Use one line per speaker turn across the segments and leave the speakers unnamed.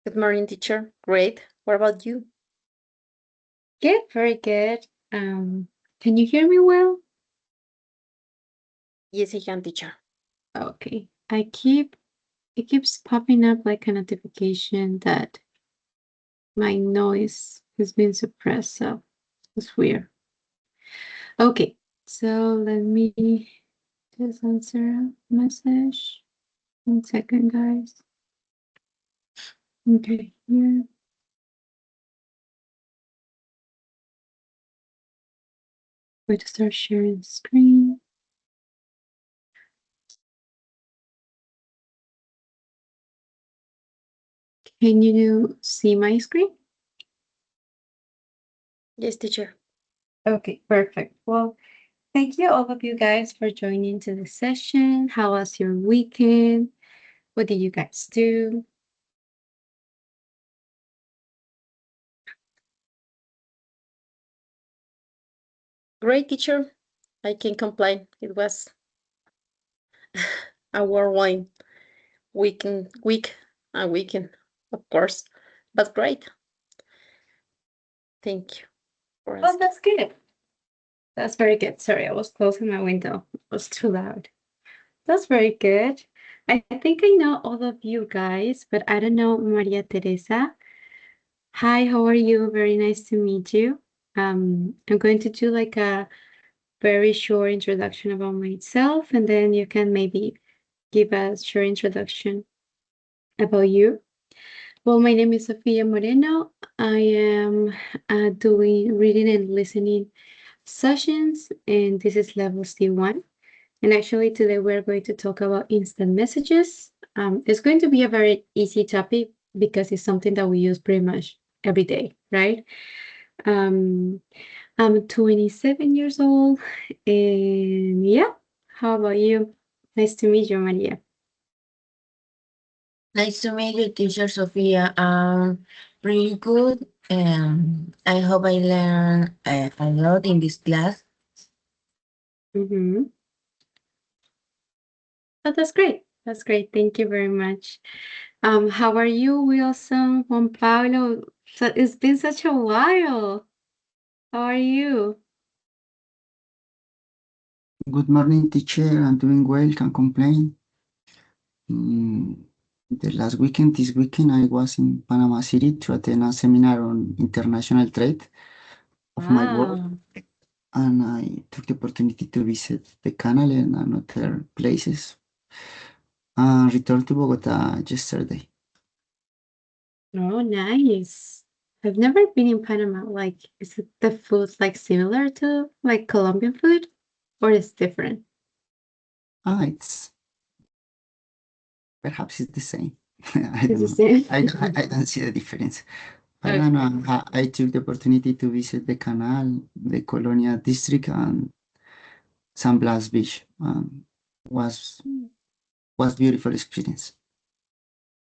Good morning, teacher. Great. What about you?
Good, very good. Can you hear me well?
Yes, I can, teacher.
Okay. It keeps popping up like a notification that my noise has been suppressed, so it's weird. Okay, so let me just answer a message. 1 second, guys. Okay, here. Going to start sharing the screen. Can you see my screen?
Yes, teacher.
Okay, perfect. Well, thank you all of you guys for joining to the session. How was your weekend? What did you guys do?
Great, teacher. I can't complain. It was a whirlwind weekend, of course, but great. Thank you for
Oh,
asking.
that's good. That's very good. Sorry, I was closing my window. It was too loud. That's very good. I think I know all of you guys, but I don't know Maria Teresa. Hi, how are you? Very nice to meet you. I'm going to do like a very short introduction about myself, and then you can maybe give a short introduction about you. Well, my name is Sofia Moreno. I am doing reading and listening sessions, and this is level C1. And actually, today we're going to talk about instant messages. It's going to be a very easy topic because it's something that we use pretty much every day, right? Um, I'm 27 years old, and yeah, how about you? Nice to meet you, Maria.
Nice to meet you, teacher Sophia. Pretty good. I hope I learn a lot in this class.
Mm-hmm. Oh, that's great. That's great. Thank you very much. How are you, Wilson, Juan Pablo? So it's been such a while. How are you?
Good morning, teacher. I'm doing well, can't complain. The last weekend, this weekend, I was in Panama City to attend a seminar on international trade of my work,
Wow.
and I took the opportunity to visit the canal and other places. Returned to Bogota yesterday.
Oh, nice. I've never been in Panama. Like, is it the food like similar to like Colombian food, or is different?
It's perhaps it's the same. I
It's
don't
the
know.
same.
I don't see the difference. But I don't
Okay.
know. I took the opportunity to visit the canal, the Colonia district, and San Blas Beach. Was
Mm.
was beautiful experience.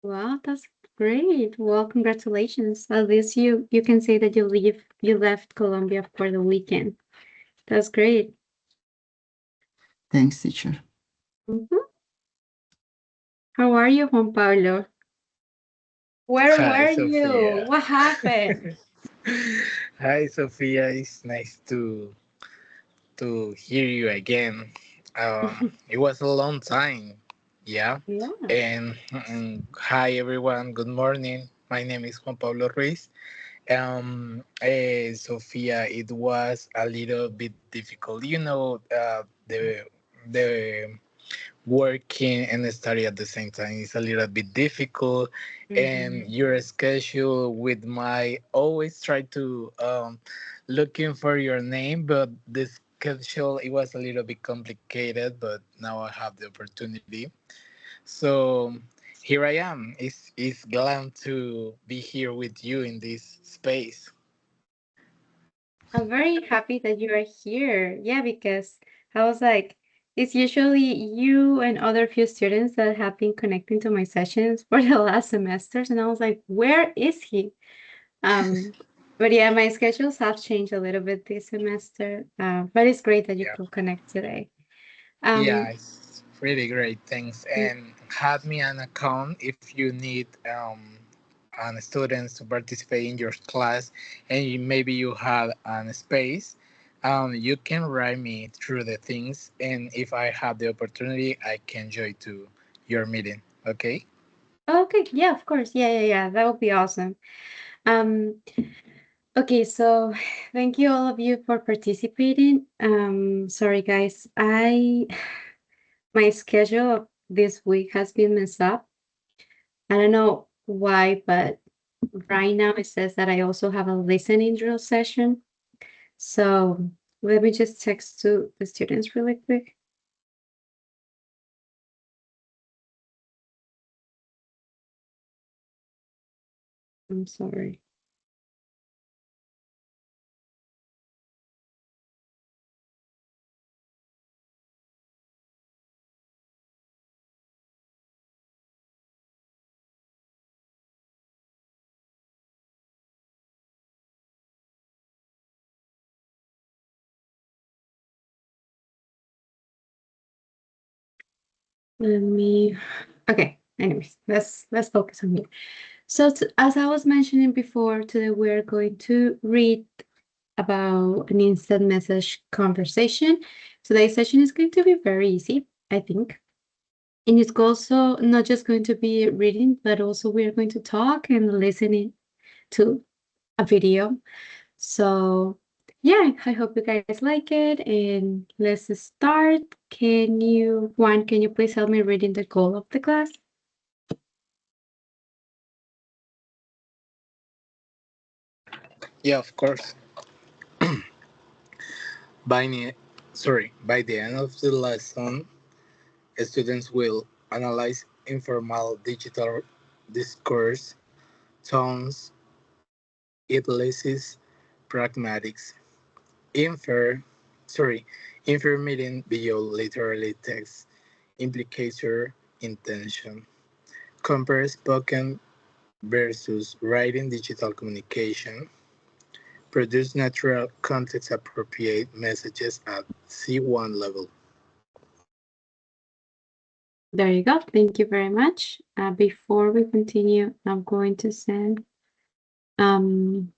Wow, that's great. Well, congratulations. At least you can say that you left Colombia for the weekend. That's great.
Thanks, teacher.
Mhm. How are you, Juan Pablo? Where
Hi,
were you?
Sophia.
What happened?
Hi, Sophia. It's nice to hear you again. It was a long time. Yeah.
Yeah.
And hi, everyone. Good morning. My name is Juan Pablo Ruiz. Sophia, it was a little bit difficult. The working and study at the same time is a little bit difficult, and
Mhm.
your schedule with my always try to looking for your name, but the schedule it was a little bit complicated, but now I have the opportunity. So here I am. It's glad to be here with you in this space.
I'm very happy that you are here. Yeah, because I was like, it's usually you and other few students that have been connecting to my sessions for the last semesters, and I was like, where is he? Um, but yeah, my schedules have changed a little bit this semester. But it's great that you
Yeah.
could connect today.
Yeah,
Um,
it's really great. Thanks. And have me an account if you need students to participate in your class, and maybe you have a space, you can write me through the things, and if I have the opportunity, I can join to your meeting. Okay.
Okay, yeah, of course. Yeah. That would be awesome. Okay, so thank you all of you for participating. Sorry guys, my schedule of this week has been messed up. I don't know why, but right now it says that I also have a listening drill session. So let me just text to the students really quick. I'm sorry. Okay, anyways, let's focus on me. So as I was mentioning before, today we're going to read about an instant message conversation. Today's session is going to be very easy, I think. And it's also not just going to be reading, but also we're going to talk and listening to a video. So yeah, I hope you guys like it. And let's start. Can you please help me reading the goal of the class?
Yeah, of course. By by the end of the lesson, students will analyze informal digital discourse, tones, ellipses, pragmatics, infer, meaning beyond literally text, implicator, intention, compare spoken versus writing digital communication, produce natural context appropriate messages at C1 level.
There you go. Thank you very much. Before we continue, I'm going to send, I'm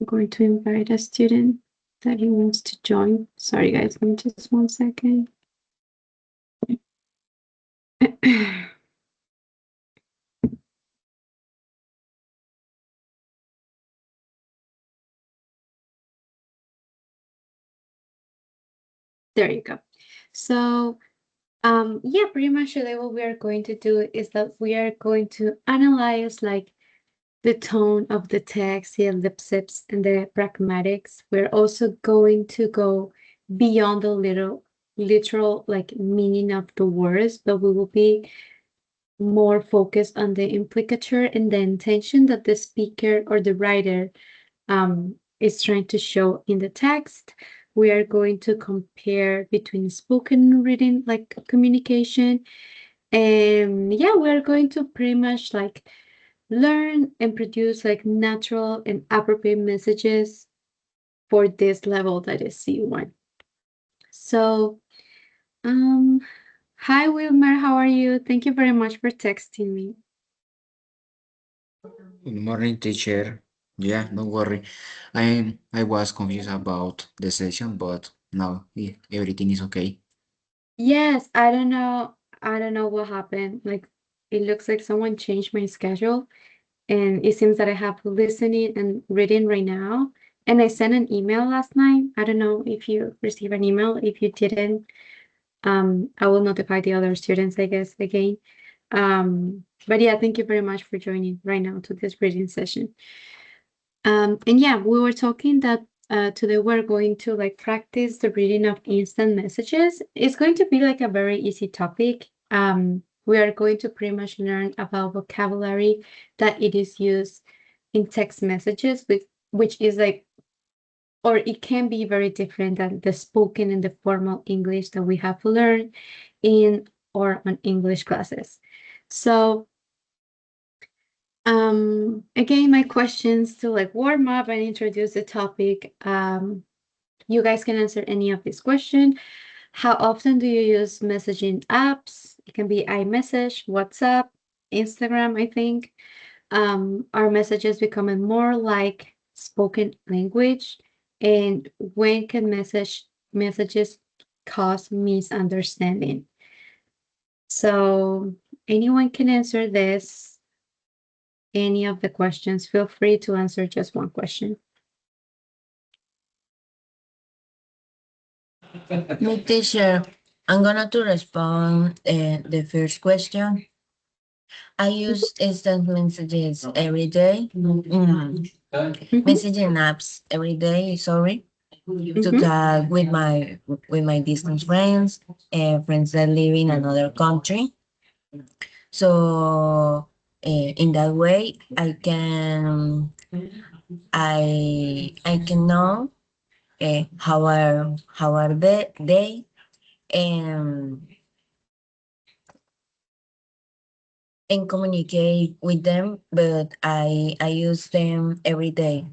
going to invite a student that he wants to join. Sorry, guys, give me just 1 second. There you go. So yeah, pretty much today what we are going to do is that we are going to analyze like the tone of the text, the ellipses, and the pragmatics. We're also going to go beyond the literal like meaning of the words, but we will be more focused on the implicature and the intention that the speaker or the writer is trying to show in the text. We are going to compare between spoken and written like communication. And yeah, we're going to pretty much like learn and produce like natural and appropriate messages for this level that is C1. So, hi Wilmer, how are you? Thank you very much for texting me.
Good morning, teacher. Yeah, don't worry. I was confused about the session, but now everything is okay.
Yes, I don't know what happened. Like it looks like someone changed my schedule and it seems that I have listening and reading right now. And I sent an email last night. I don't know if you received an email. If you didn't, I will notify the other students, I guess, again. But yeah, thank you very much for joining right now to this reading session. And yeah, we were talking that today we're going to like practice the reading of instant messages. It's going to be like a very easy topic. We are going to pretty much learn about vocabulary that it is used in text messages, which is like, or it can be very different than the spoken and the formal English that we have learned in or on English classes. So again, my questions to like warm up and introduce the topic. You guys can answer any of these questions. How often do you use messaging apps? It can be iMessage, WhatsApp, Instagram, I think, our messages becoming more like spoken language, and when can messages cause misunderstanding? So anyone can answer this. Any of the questions, feel free to answer just one question.
Me, teacher, I'm gonna to respond the first question. I use instant messages every day. Messaging apps every day, sorry, to
Mhm.
talk with my distant friends and friends that live in another country. So in that way, I can know how are they and and communicate with them. But I use them every day.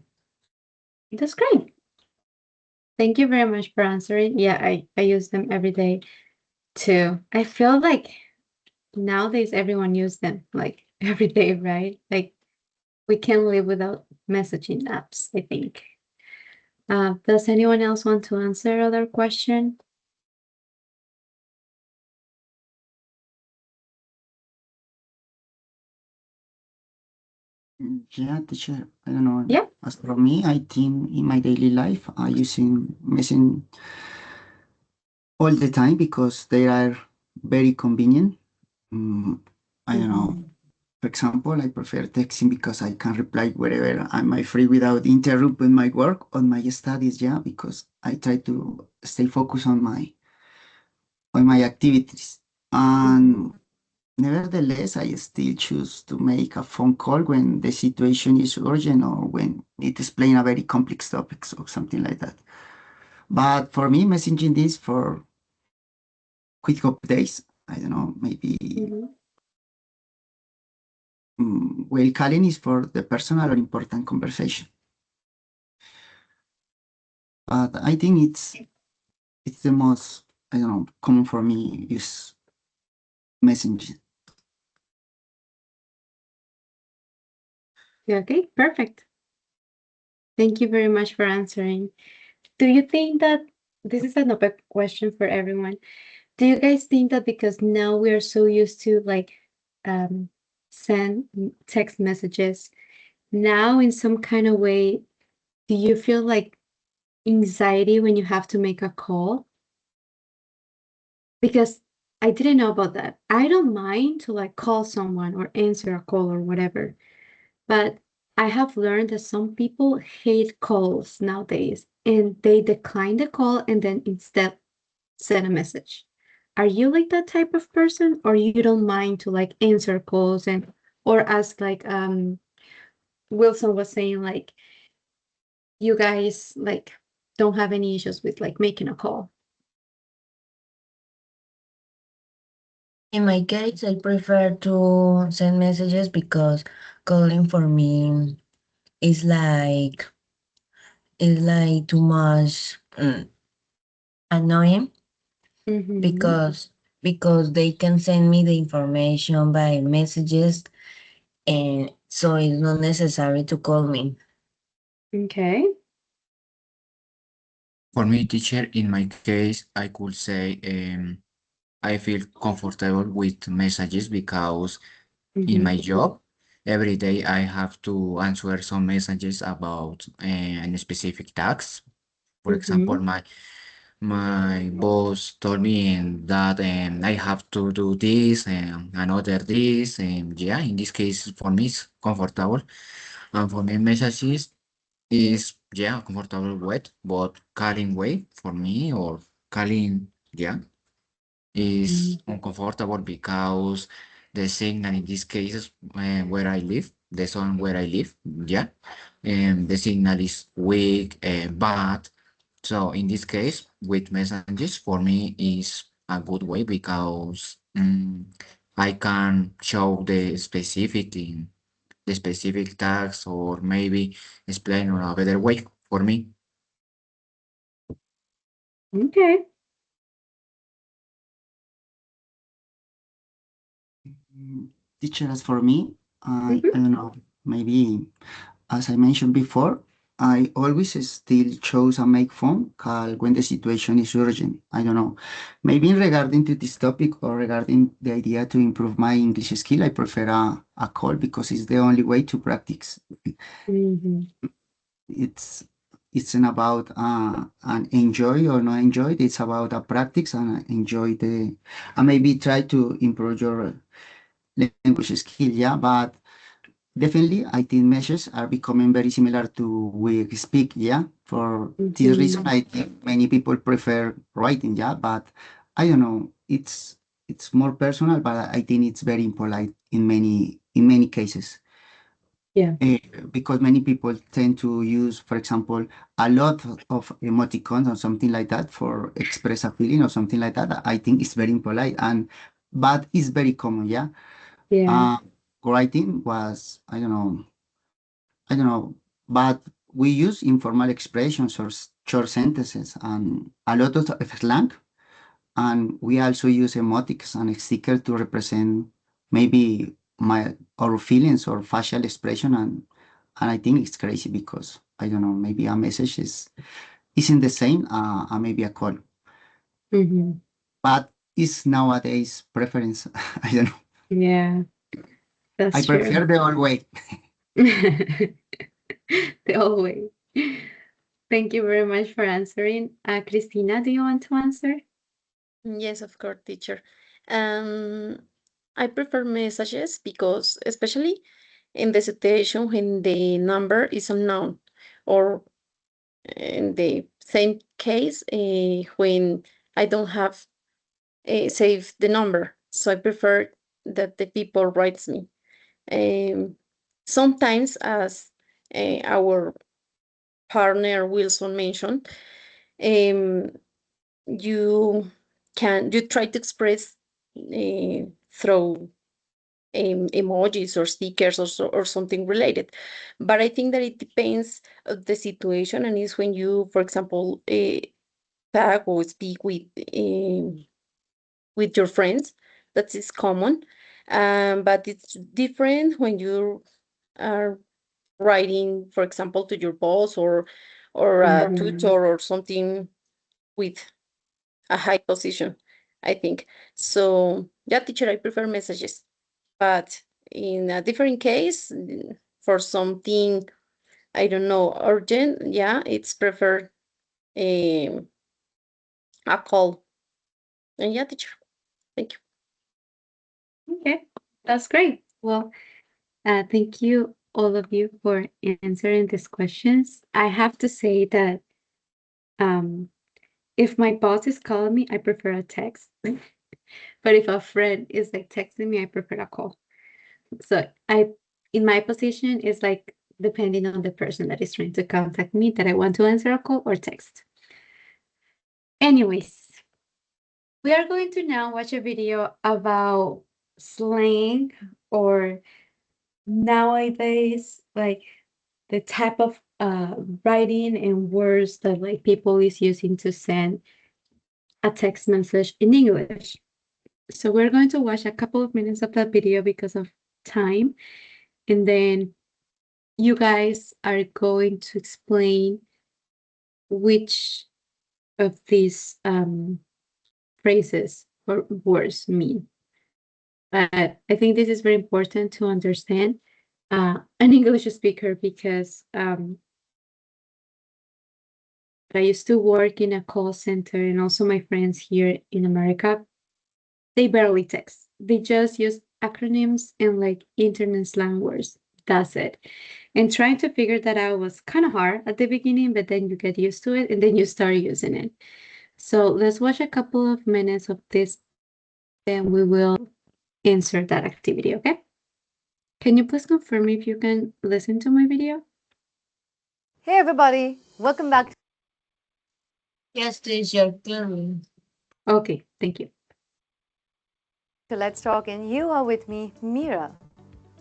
That's great. Thank you very much for answering. Yeah, I use them every day too. I feel like nowadays everyone use them like every day, right? Like we can't live without messaging apps, I think. Does anyone else want to answer other question?
Yeah, teacher. I don't know.
Yeah.
As for me, I think in my daily life, I using messaging all the time because they are very convenient. Mm, I don't know. For example, I prefer texting because I can reply wherever I'm free without interrupting my work or my studies. Yeah, because I try to stay focused on my activities. And nevertheless, I still choose to make a phone call when the situation is urgent or when it explains a very complex topic or something like that. But for me, messaging this for quick updates, I don't know, maybe
Mhm.
while calling is for the personal or important conversation. But I think it's the most, I don't know, common for me is messaging.
Yeah, okay, perfect. Thank you very much for answering. Do you think that this is an open question for everyone? Do you guys think that because now we are so used to like um, send text messages, now in some kind of way, do you feel like anxiety when you have to make a call? Because I didn't know about that. I don't mind to like call someone or answer a call or whatever, but I have learned that some people hate calls nowadays and they decline the call and then instead send a message. Are you like that type of person, or you don't mind to like answer calls and or as like Wilson was saying, like you guys like don't have any issues with like making a call?
In my case, I prefer to send messages because calling for me is too much annoying
Mm-hmm.
because they can send me the information by messages and so it's not necessary to call me.
Okay.
For me, teacher, in my case, I could say I feel comfortable with messages because in my job, every day I have to answer some messages about a specific task. For example,
Mm-hmm.
my boss told me that I have to do this and another this, and yeah, in this case, for me, it's comfortable. And for me, messages is yeah comfortable with, but calling way for me or calling yeah is uncomfortable because the signal in this case where I live, the zone where I live, yeah, and the signal is weak and bad. So in this case, with messages for me is a good way because I can show the specific tags or maybe explain on a better way for me.
Okay.
Mm, Teacher, as for me, I don't know, maybe as I mentioned before, I always still chose a make phone call when the situation is urgent. I don't know. Maybe regarding to this topic or regarding the idea to improve my English skill, I prefer a call because it's the only way to practice.
Mhm.
It's not about an enjoy or not enjoy it. It's about a practice and enjoy the and maybe try to improve your language skill. Yeah, but definitely, I think messages are becoming very similar to we speak, yeah. For this reason,
Mhm.
I think many people prefer writing, yeah. But I don't know, it's more personal, but I think it's very impolite in many cases.
Yeah.
Because many people tend to use, for example, a lot of emoticons or something like that for express a feeling or something like that. I think it's very impolite and but it's very common, yeah.
Yeah.
Uh, Writing was, I don't know, but we use informal expressions or short sentences and a lot of slang. And we also use emotics and stickers to represent maybe our feelings or facial expression. And I think it's crazy because I don't know, maybe a message isn't the same, maybe a call,
Mhm.
but it's nowadays preference. I don't know.
Yeah,
I
that's true.
prefer the old way.
The old way. Thank you very much for answering. Christina, do you want to answer?
Yes, of course, teacher. Um, I prefer messages because, especially in the situation when the number is unknown, or in the same case when I don't have saved the number. So I prefer that the people writes me. Um, Sometimes, as our partner Wilson mentioned, um, you you try to express through emojis or stickers or something related. But I think that it depends of the situation, and is when you, for example, tag or speak with your friends. That is common, but it's different when you are writing, for example, to your boss or a
Mhm.
tutor or something with a high position, I think. So, yeah, teacher, I prefer messages. But in a different case, for something, I don't know, urgent, yeah, it's preferred um, a call. And yeah, teacher, thank you.
Okay, that's great. Well, thank you all of you for answering these questions. I have to say that um, if my boss is calling me, I prefer a text. But if a friend is like texting me, I prefer a call. So in my position, it's like depending on the person that is trying to contact me, that I want to answer a call or text. Anyways, we are going to now watch a video about slang or nowadays, like the type of writing and words that like people is using to send a text message in English. So we're going to watch a couple of minutes of that video because of time, and then you guys are going to explain which of these phrases or words mean. I think this is very important to understand an English speaker because I used to work in a call center, and also my friends here in America, they barely text. They just use acronyms and like internet slang words. That's it. And trying to figure that out was kind of hard at the beginning, but then you get used to it and then you start using it. So let's watch a couple of minutes of this, then we will answer that activity, okay? Can you please confirm if you can listen to my video?
Hey everybody, welcome back
Yes, teacher, clearly.
Okay, thank you.
to Let's Talk, and you are with me, Mira.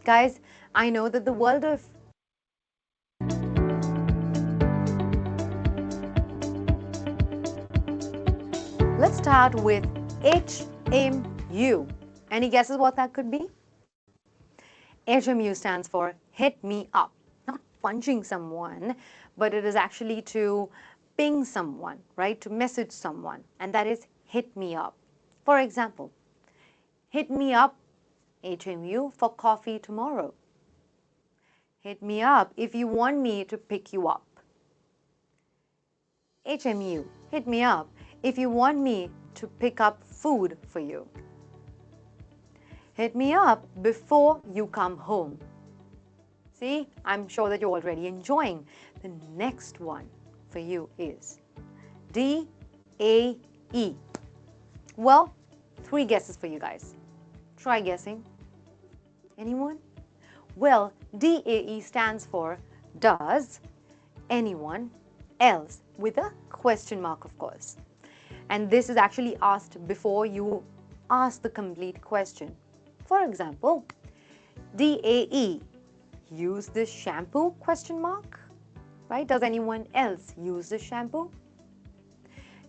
Guys, I know that the world of Let's start with HMU. Any guesses what that could be? HMU stands for hit me up, not punching someone, but it is actually to ping someone, right? To message someone, and that is hit me up. For example, hit me up, HMU, for coffee tomorrow. Hit me up if you want me to pick you up. HMU, hit me up if you want me to pick up food for you. Hit me up before you come home. See, I'm sure that you're already enjoying. The next one for you is DAE. Well, 3 guesses for you guys. Try guessing. Anyone? Well, DAE stands for does anyone else, with a question mark, of course. And this is actually asked before you ask the complete question. For example, DAE, use this shampoo, question mark, right? Does anyone else use this shampoo?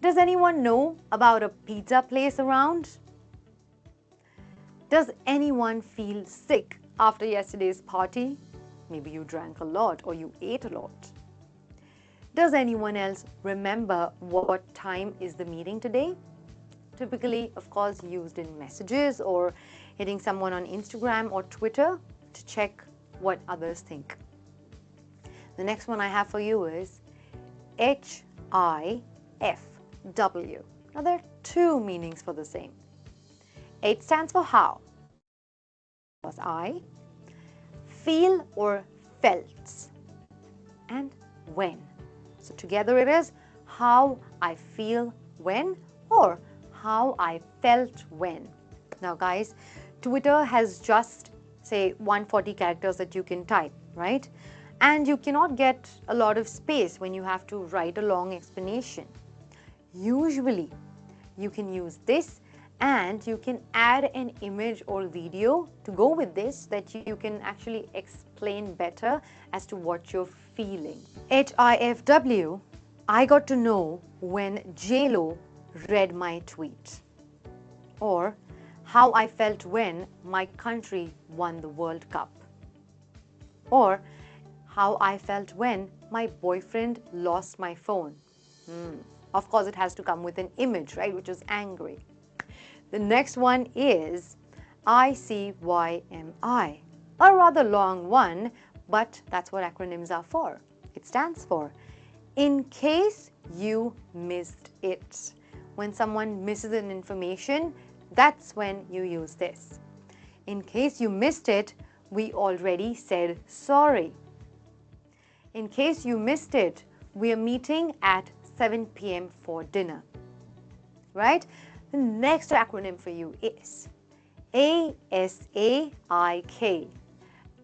Does anyone know about a pizza place around? Does anyone feel sick after yesterday's party? Maybe you drank a lot or you ate a lot. Does anyone else remember what time is the meeting today? Typically, of course, used in messages or hitting someone on Instagram or Twitter to check what others think. The next one I have for you is HIFW. Now, there are 2 meanings for the same. H stands for how. Was I. Feel or felt. And when. So together it is how I feel when or how I felt when. Now guys, Twitter has just say 140 characters that you can type, right? And you cannot get a lot of space when you have to write a long explanation. Usually you can use this and you can add an image or video to go with this that you can actually explain better as to what you're feeling. HIFW, I got to know when JLo read my tweet. Or how I felt when my country won the World Cup. Or how I felt when my boyfriend lost my phone. Of course, it has to come with an image, right, which is angry. The next one is ICYMI, a rather long one, but that's what acronyms are for. It stands for in case you missed it. When someone misses an information, that's when you use this. In case you missed it, we already said sorry. In case you missed it, we are meeting at 7 p.m. for dinner. Right? The next acronym for you is ASAIK.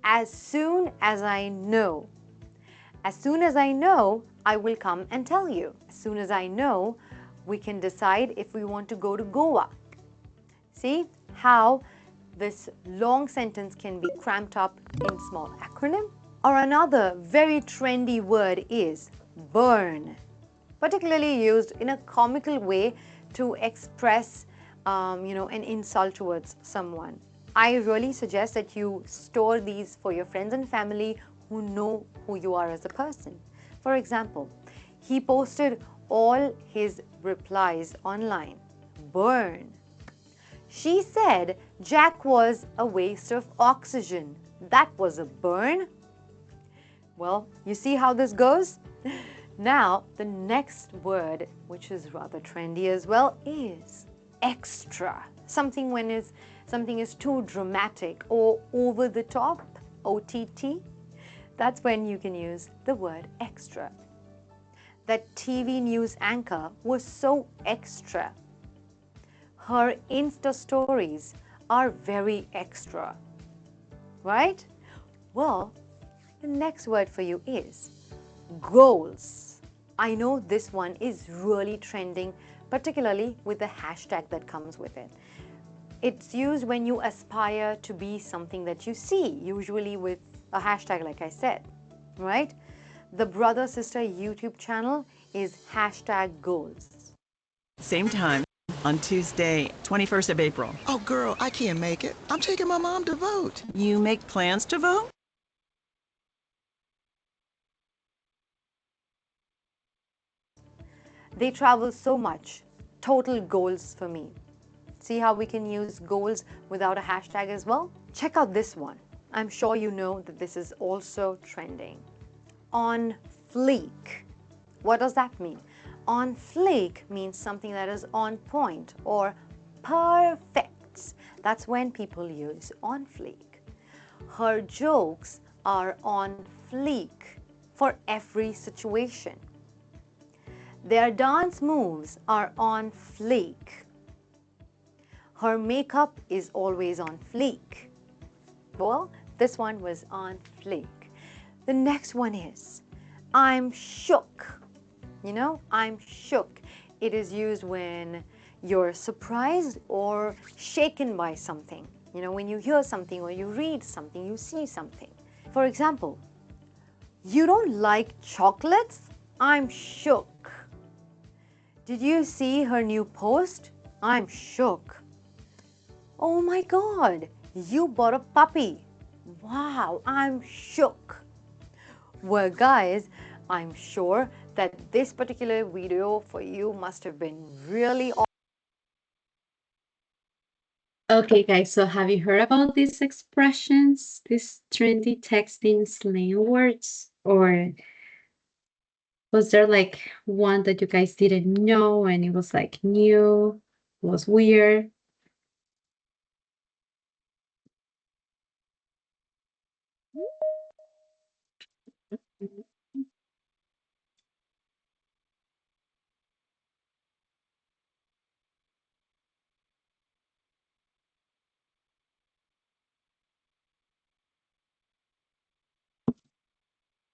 As soon as I know. As soon as I know, I will come and tell you. As soon as I know, we can decide if we want to go to Goa. See how this long sentence can be cramped up in small acronym? Or another very trendy word is burn, particularly used in a comical way to express an insult towards someone. I really suggest that you store these for your friends and family who know who you are as a person. For example, he posted all his replies online. Burn. She said Jack was a waste of oxygen. That was a burn. Well, you see how this goes? Now, the next word, which is rather trendy as well, is extra. Something is too dramatic or over the top, OTT. That's when you can use the word extra. That TV news anchor was so extra. Her Insta stories are very extra. Right? Well, the next word for you is goals. I know this one is really trending, particularly with the hashtag that comes with it. It's used when you aspire to be something that you see, usually with a hashtag like I said, right? The brother-sister YouTube channel is hashtag goals.
Same time, on Tuesday, 21st of April.
Oh, girl, I can't make it. I'm taking my mom to vote.
You make plans to vote?
They travel so much. Total goals for me. See how we can use goals without a hashtag as well? Check out this one. I'm sure you know that this is also trending. On fleek. What does that mean? On fleek means something that is on point or perfect. That's when people use on fleek. Her jokes are on fleek for every situation. Their dance moves are on fleek. Her makeup is always on fleek. Well, this one was on fleek. The next one is, I'm shook. You know, I'm shook. It is used when you're surprised or shaken by something. You know, when you hear something or you read something, you see something. For example, you don't like chocolates? I'm shook. Did you see her new post? I'm shook. Oh my God, you bought a puppy. Wow, I'm shook. Well, guys, I'm sure that this particular video for you must have been really awesome.
Okay, guys, so have you heard about these expressions, these trendy texting slang words? Or was there like one that you guys didn't know and it was like new, was weird?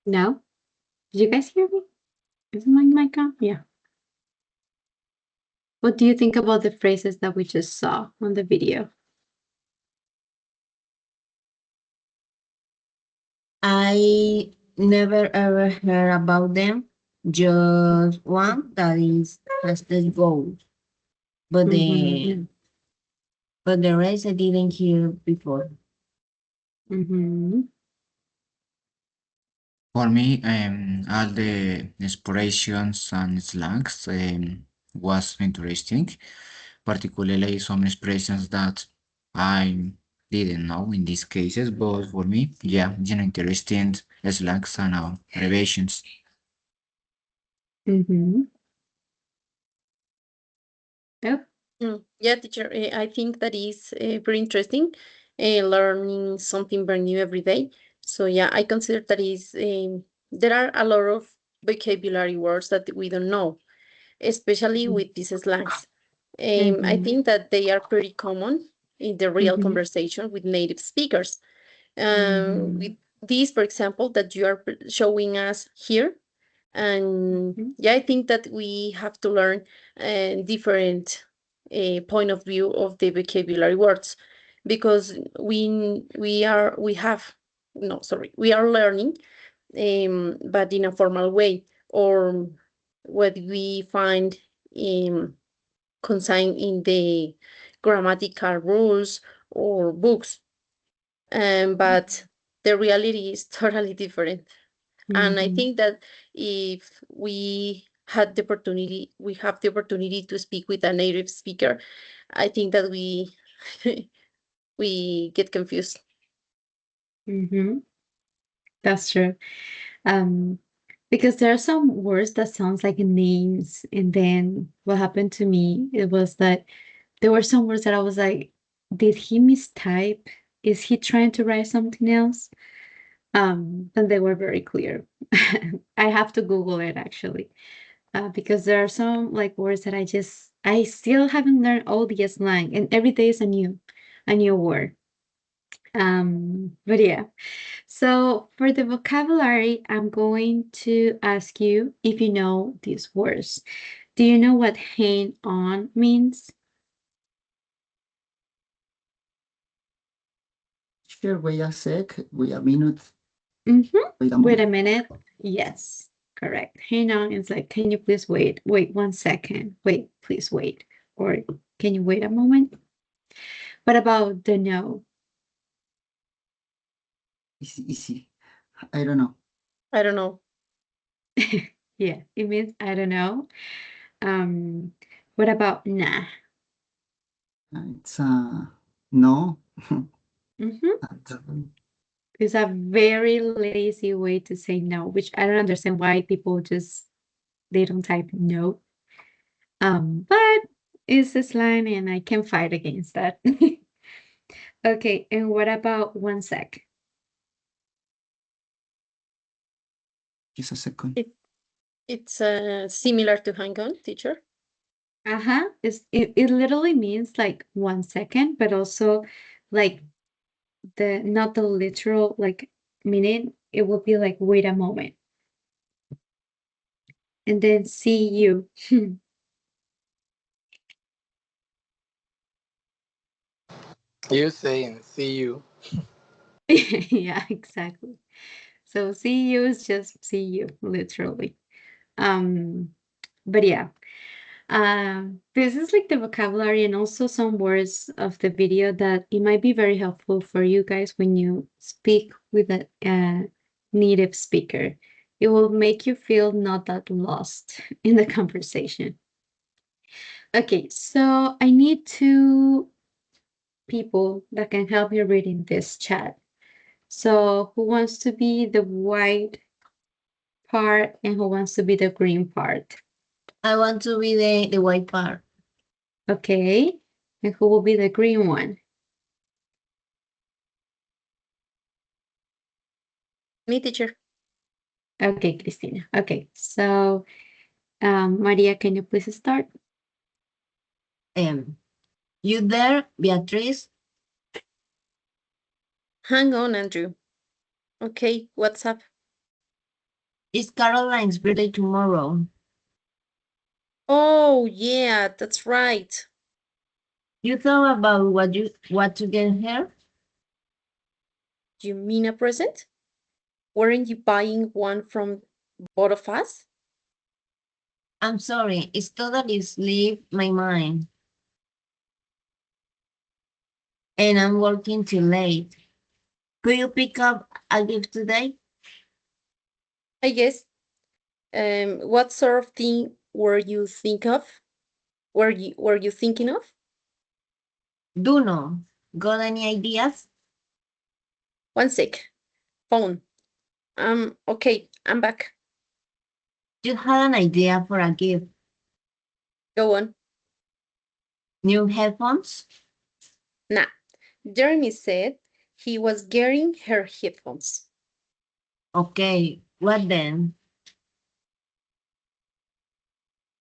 No? Did you guys hear me? Is my mic on? Yeah. What do you think about the phrases that we just saw on the video?
I never ever heard about them. Just one that is has the gold, but
Mhm.
the rest I didn't hear before.
Mhm.
For me, all the expressions and slangs was interesting, particularly some expressions that I didn't know in these cases, but for me, yeah, interesting slangs and abbreviations.
Mhm. Yep.
Yeah, teacher, I think that is very interesting, learning something brand new every day. So yeah, I consider that is there are a lot of vocabulary words that we don't know, especially with these slangs. I
Mhm.
think that they are pretty common in the real
Mhm.
conversation with native speakers. With
Mhm.
these, for example, that you are showing us here, and
Mhm.
yeah, I think that we have to learn different point of view of the vocabulary words, because we have no, sorry, we are learning, but in a formal way, or what we find consigned in the grammatical rules or books, but the reality is totally different. And I
Mhm.
think that if we have the opportunity to speak with a native speaker, I think that we we get confused.
Mhm. That's true. Um, because there are some words that sounds like names, and then what happened to me, it was that there were some words that I was like, did he mistype? Is he trying to write something else? And they were very clear. I have to Google it actually, because there are some like words that I still haven't learned all the slang, and every day is a new word. But yeah. So for the vocabulary, I'm going to ask you if you know these words. Do you know what hang on means?
Sure, wait a sec, wait a minute,
Mm-hmm.
wait a
Wait a
moment.
minute. Yes, correct. Hang on is like, can you please wait? Wait 1 second. Wait, please wait. Or can you wait a moment? What about the no?
Easy. I don't know.
I don't know.
Yeah, it means I don't know. What about nah?
It's no.
Mm-hmm. It's a very lazy way to say no, which I don't understand why people just they don't type no. But it's a slang and I can fight against that. Okay, and what about 1 sec?
Just a second.
It's similar to hang on, teacher.
Uh-huh. It literally means like 1 second, but also like the not the literal like meaning. It will be like wait a moment. And then see you.
You saying see you.
Yeah, exactly. So see you is just see you, literally. But yeah. This is like the vocabulary and also some words of the video that it might be very helpful for you guys when you speak with a native speaker. It will make you feel not that lost in the conversation. Okay, so I need two people that can help me read in this chat. So who wants to be the white part and who wants to be the green part?
I want to be the white part.
Okay, and who will be the green one?
Me, teacher.
Okay, Cristina. Okay, so Maria, can you please start?
You there, Beatriz?
Hang on, Andrew. Okay, what's up?
It's Caroline's birthday tomorrow.
Oh, yeah, that's right.
You thought about what to get her?
You mean a present? Weren't you buying one from both of us?
I'm sorry, it's totally slipped my mind. And I'm working too late. Could you pick up a gift today?
I guess. What sort of thing were you think of? Were you thinking of?
Duno, got any ideas?
1 sec. Phone. Okay, I'm back.
You had an idea for a gift.
Go on.
New headphones?
Nah. Jeremy said he was getting her headphones.
Okay, what then?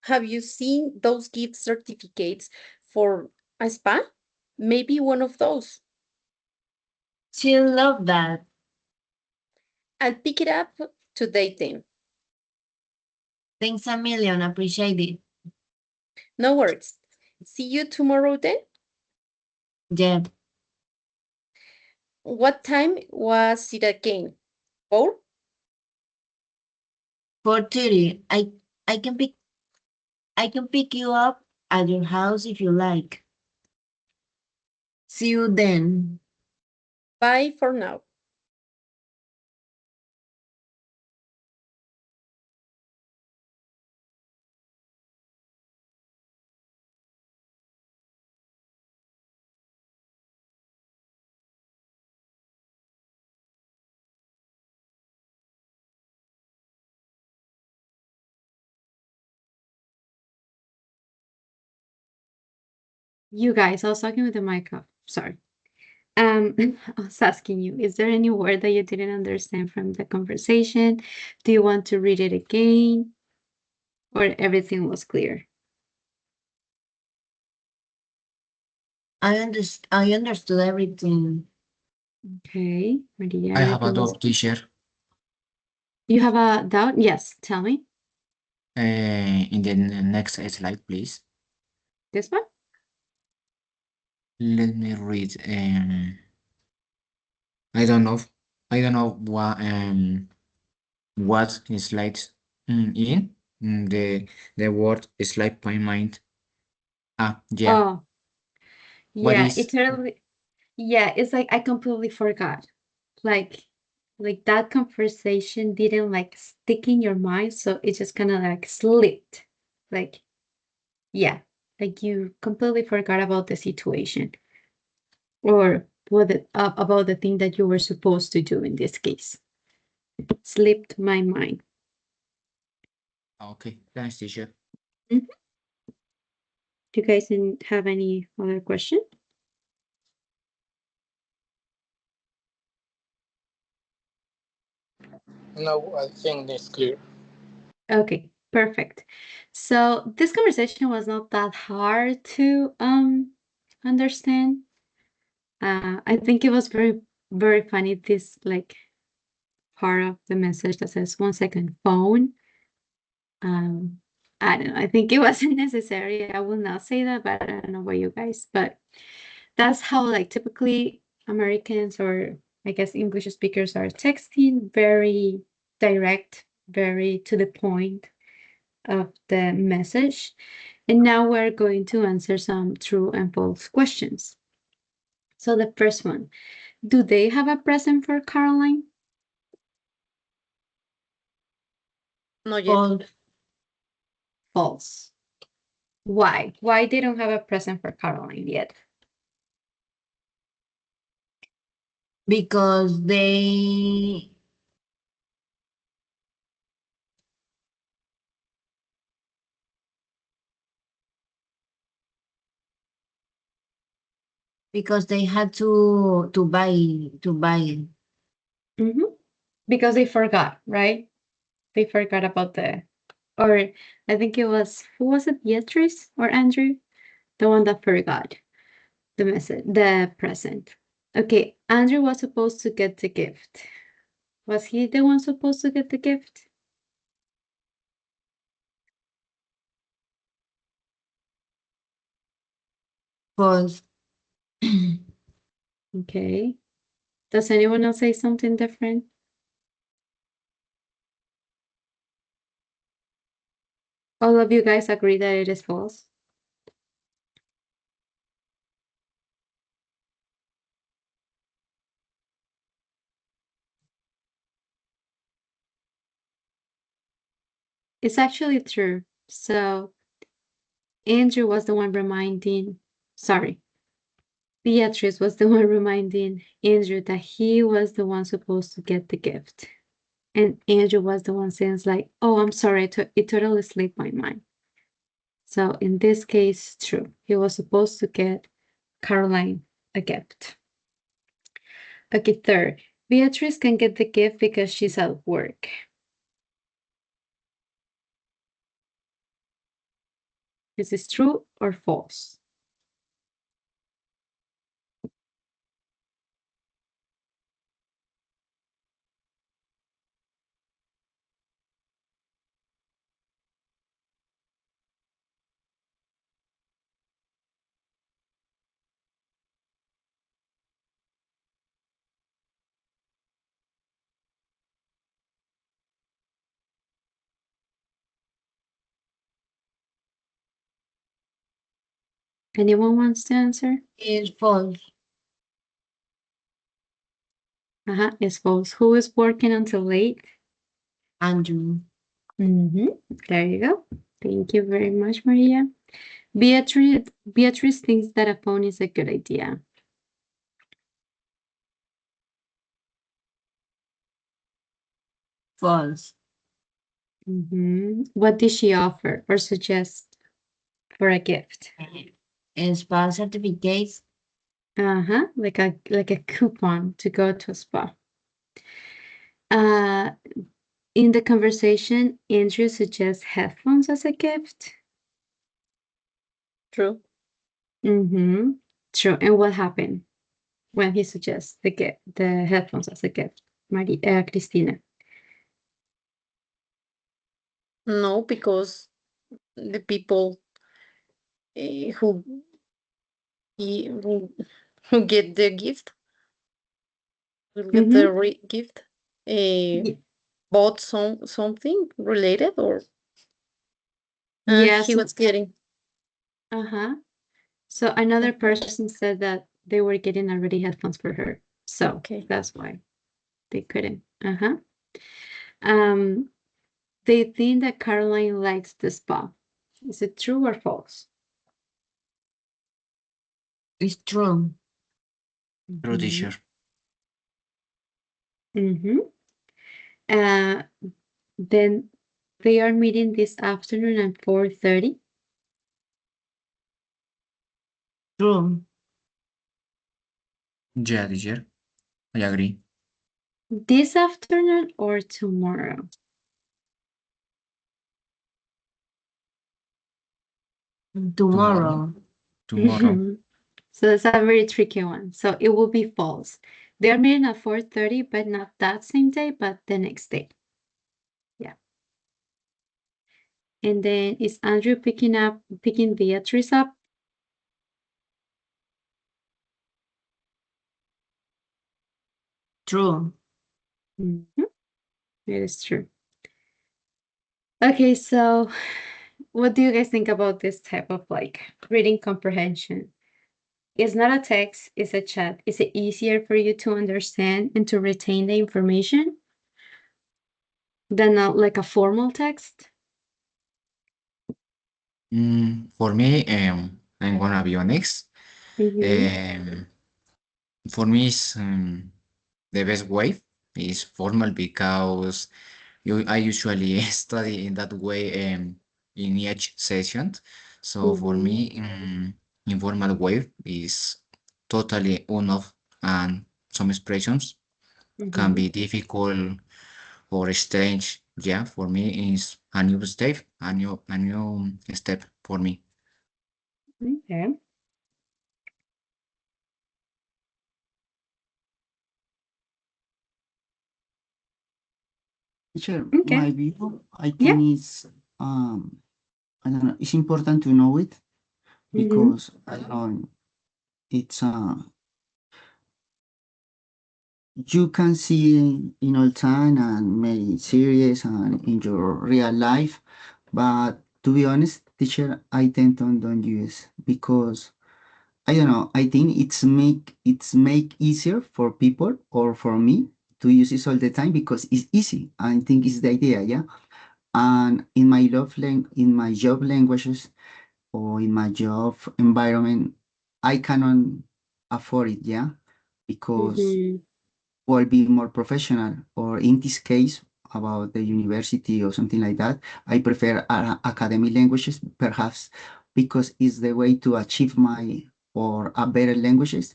Have you seen those gift certificates for a spa? Maybe one of those.
She'll love that.
I'll pick it up today then.
Thanks a million, appreciate it.
No worries. See you tomorrow then?
Yeah,
What time was it again? 4?
4:30. I can pick you up at your house if you like. See you then.
Bye for now.
You guys, I was talking with the mic off. Sorry. I was asking you, is there any word that you didn't understand from the conversation? Do you want to read it again? Or everything was clear?
I understood everything.
Okay, Maria,
I have a
everything was
doubt, teacher.
You have a doubt? Yes, tell me.
In the next slide, please.
This one?
Let me read. I don't know. I don't know what slides in the word slide my mind. Yeah.
Oh,
What
yeah,
is?
yeah, it's like I completely forgot. Like that conversation didn't like stick in your mind, so it just kind of like slipped. Like, yeah, like you completely forgot about the situation or about the thing that you were supposed to do in this case. Slipped my mind.
Okay, thanks, teacher.
Mhm. Do you guys have any other question?
No, I think it's clear.
Okay, perfect. So this conversation was not that hard to understand. I think it was very funny, this like part of the message that says 1 second phone. I don't know. I think it wasn't necessary. I will not say that, but I don't know about you guys. But that's how like typically Americans, or I guess English speakers, are texting, very direct, very to the point of the message. And now we're going to answer some true and false questions. So the first one, do they have a present for Caroline?
Not yet.
False.
False. Why? Why they don't have a present for Caroline yet?
Because they had to buy.
Mm-hmm. Because they forgot, right? They forgot about or I think it was, who was it, Beatrice or Andrew? The one that forgot the present. Okay, Andrew was supposed to get the gift. Was he the one supposed to get the gift?
False.
Okay. Does anyone else say something different? All of you guys agree that it is false? It's actually true. So Andrew was the one Beatrice was the one reminding Andrew that he was the one supposed to get the gift. And Andrew was the one saying like, oh, I'm sorry, it totally slipped my mind. So in this case, true. He was supposed to get Caroline a gift. Okay, third, Beatrice can get the gift because she's at work. Is this true or false? Anyone wants to answer?
Is false.
It's false. Who is working until late?
Andrew.
There you go. Thank you very much, Maria. Beatrice thinks that a phone is a good idea.
False.
What did she offer or suggest for a gift?
And spa certificates.
Like a coupon to go to a spa. In the conversation, Andrew suggests headphones as a gift.
True.
True. And what happened when he suggests the headphones as a gift, Cristina?
No, because the people who who get the gift will get the gift bought something related, or and he
Yes.
was getting.
So another person said that they were getting already headphones for her. So
Okay.
that's why they couldn't. Um, they think that Caroline likes the spa. Is it true or false?
It's true.
True, teacher.
Mm-hmm. Then they are meeting this afternoon at 4:30.
True.
Yeah, teacher. I agree.
This afternoon or tomorrow?
Tomorrow.
Tomorrow.
So that's a very tricky one. So it will be false. They are meeting at 4:30, but not that same day, but the next day. Yeah. And then is Andrew picking Beatrice up?
True.
Mm-hmm. It is true. Okay, so what do you guys think about this type of like reading comprehension? It's not a text, it's a chat. Is it easier for you to understand and to retain the information than like a formal text?
For me, I'm gonna be honest.
Mm-hmm.
For me, the best way is formal because I usually study in that way in each session. So for
Mm-hmm.
me, informal way is totally enough, and some expressions can
Mm-hmm.
be difficult or strange. Yeah, for me is a new step for me.
Okay.
Teacher,
Okay.
my view, I
Yeah.
think is, I don't know, it's important to know it
Mm-hmm.
because, I don't know, it's, you can see in all time and many series and in your real life, but to be honest, teacher, I tend to don't use because I don't know. I think it's make easier for people or for me to use this all the time because it's easy. I think it's the idea, yeah. And in my in my job languages or in my job environment, I cannot afford it, yeah, because
Mm-hmm.
will be more professional. Or in this case, about the university or something like that, I prefer academic languages, perhaps because it's the way to achieve my or a better languages.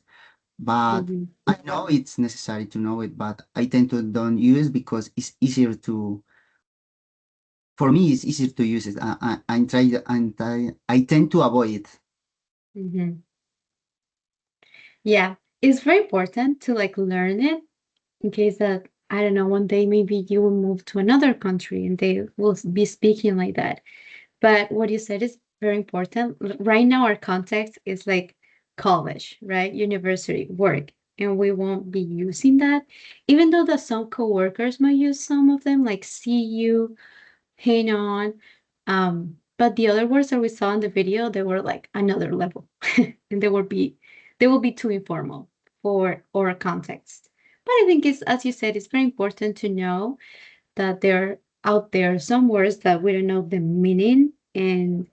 But
Mm-hmm.
I know it's necessary to know it, but I tend to don't use because it's easier to. For me, it's easier to use it. I tend to avoid it.
Mm-hmm. Yeah, it's very important to like learn it in case that I don't know, one day maybe you will move to another country and they will be speaking like that. But what you said is very important. Right now, our context is like college, right? University, work, and we won't be using that. Even though that some coworkers might use some of them, like see you, hang on. But the other words that we saw in the video, they were like another level, and they will be too informal for our context. But I think it's, as you said, it's very important to know that there are out there some words that we don't know the meaning, and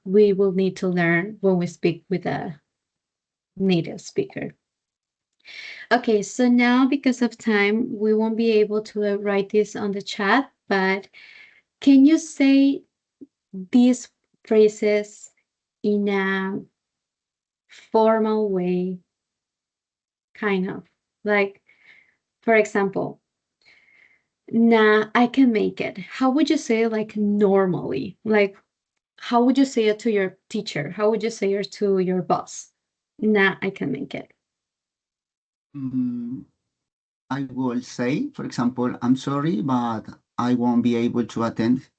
we will need to learn when we speak with a native speaker. Okay, so now because of time, we won't be able to write this on the chat, but can you say these phrases in a formal way, kind of? Like, for example, nah, I can make it. How would you say it like normally? Like, how would you say it to your teacher? How would you say it to your boss? Nah, I can make it.
Mm, I will say, for example, I'm sorry, but I won't be able to attend.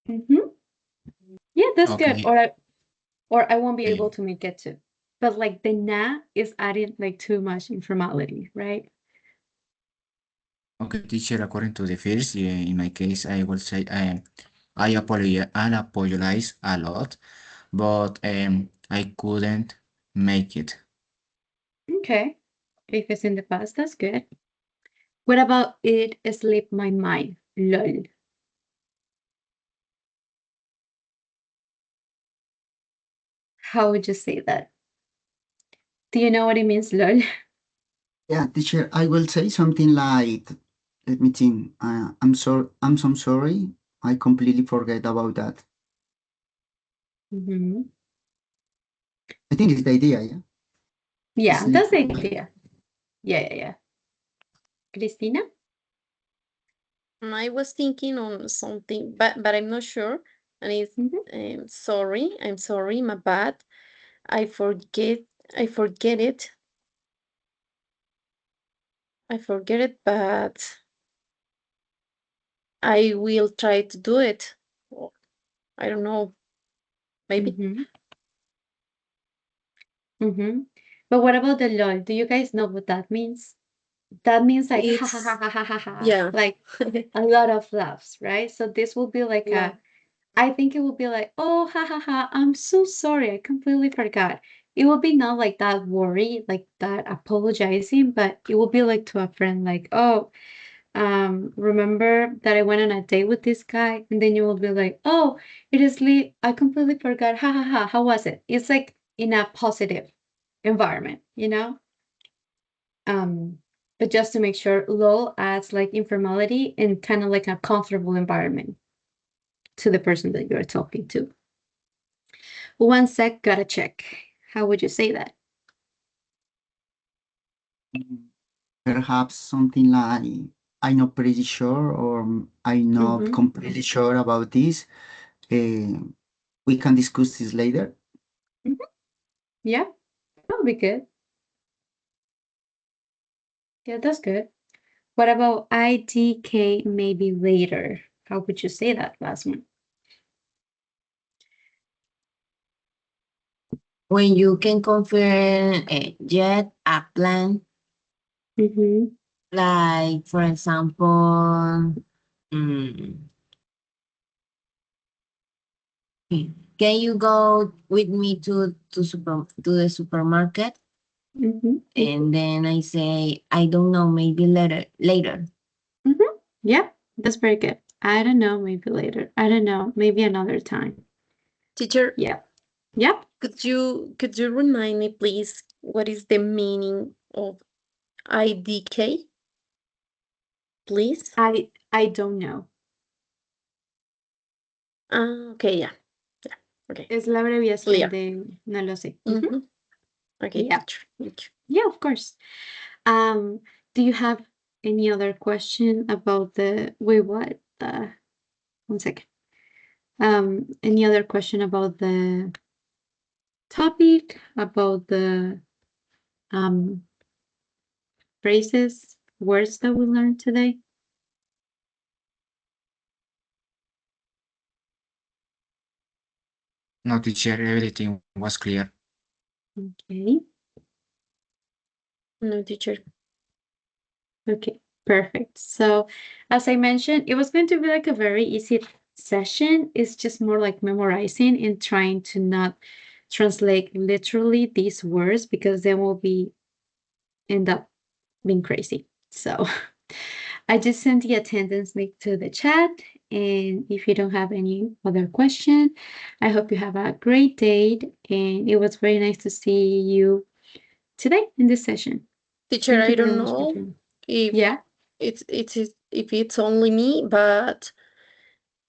Mm-hmm. Yeah, that's good.
Okay.
Or I won't be able
Okay.
to make it too. But like the nah is adding like too much informality, right?
Okay, teacher, according to the first, in my case, I will say I apologize a lot, but I couldn't make it.
Okay. If it's in the past, that's good. What about it slipped my mind? Lol. How would you say that? Do you know what it means, lol?
Yeah, teacher, I will say something like, let me think. I'm sorry. I'm so sorry. I completely forget about that.
Mm-hmm.
I think it's the idea, yeah?
Yeah,
Sleep.
that's the idea. Yeah. Cristina?
I was thinking on something, but I'm not sure. And it's sorry, I'm sorry, my bad. I forget, I forget it. I forget it, but I will try to do it. Or I don't know, maybe.
But what about the lol? Do you guys know what that means? That means like ha ha
It's
ha ha ha ha ha,
yeah,
like a lot of laughs, right? So this will be like
yeah.
I think it will be like, oh ha ha ha, I'm so sorry, I completely forgot. It will be not like that worry, like that apologizing, but it will be like to a friend, like, oh, remember that I went on a date with this guy, and then you will be like, oh, I completely forgot, ha ha ha, how was it? It's like in a positive environment, you know? But just to make sure, lol adds like informality and kind of like a comfortable environment to the person that you're talking to. One sec, gotta check. How would you say that?
Perhaps something like, I'm not pretty sure, or I'm not completely sure about this. We can discuss this later.
Yeah, that would be good. Yeah, that's good. What about IDK maybe later? How would you say that last one?
When you can confirm yet a plan, like for example, mm, can you go with me to the supermarket? And then I say, I don't know, maybe later.
Yeah, that's very good. I don't know, maybe later. I don't know, maybe another time.
Teacher,
Yeah. Yep.
could you remind me, please, what is the meaning of IDK? Please.
I don't know.
Okay, yeah. Okay.
Es la abreviación
Clear.
de no lo sé.
Okay,
Yeah.
teacher. Thank you.
Yeah, of course. Do you have any other question about the what? One second. Any other question about the topic, about the phrases, words that we learned today?
No, teacher, everything was clear.
Okay.
No, teacher.
Okay, perfect. So as I mentioned, it was going to be like a very easy session. It's just more like memorizing and trying to not translate literally these words, because then we'll end up being crazy. So I just sent the attendance link to the chat. And if you don't have any other question, I hope you have a great day. And it was very nice to see you today in this session.
Teacher,
Thank you
I don't
very much for
know
joining.
if
Yeah.
if it's only me, but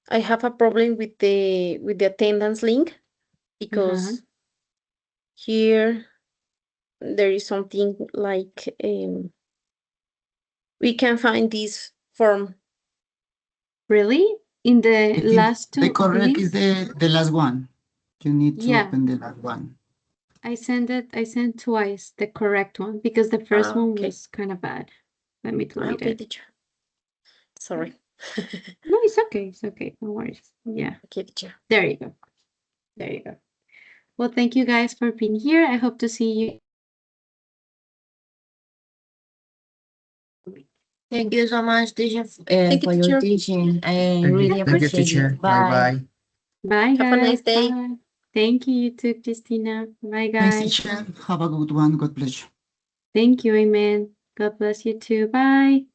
I have a problem with the attendance link because here there is something like we can find this form.
Really? In the
I think
last
the
two
correct is
links?
the last one. You need to
Yeah,
open the last one.
I sent twice the correct one because the first one
Okay.
was kind of bad. Let me delete
Okay,
it.
teacher. Sorry.
No, it's okay. It's okay. No worries. Yeah.
Okay, teacher.
There you go. There you go. Well, thank you guys for being here. I hope to see you.
Thank you so much, teacher,
Thank you,
for your
teacher.
teaching. I
Thank you,
really
thank you,
appreciate
teacher.
it.
Bye
Bye.
bye.
Bye,
Have a nice
guys.
day.
Bye. Thank you, you too, Christina. Bye,
Thanks,
guys.
teacher. Have a good one. God bless you.
Thank you, amen. God bless you too. Bye.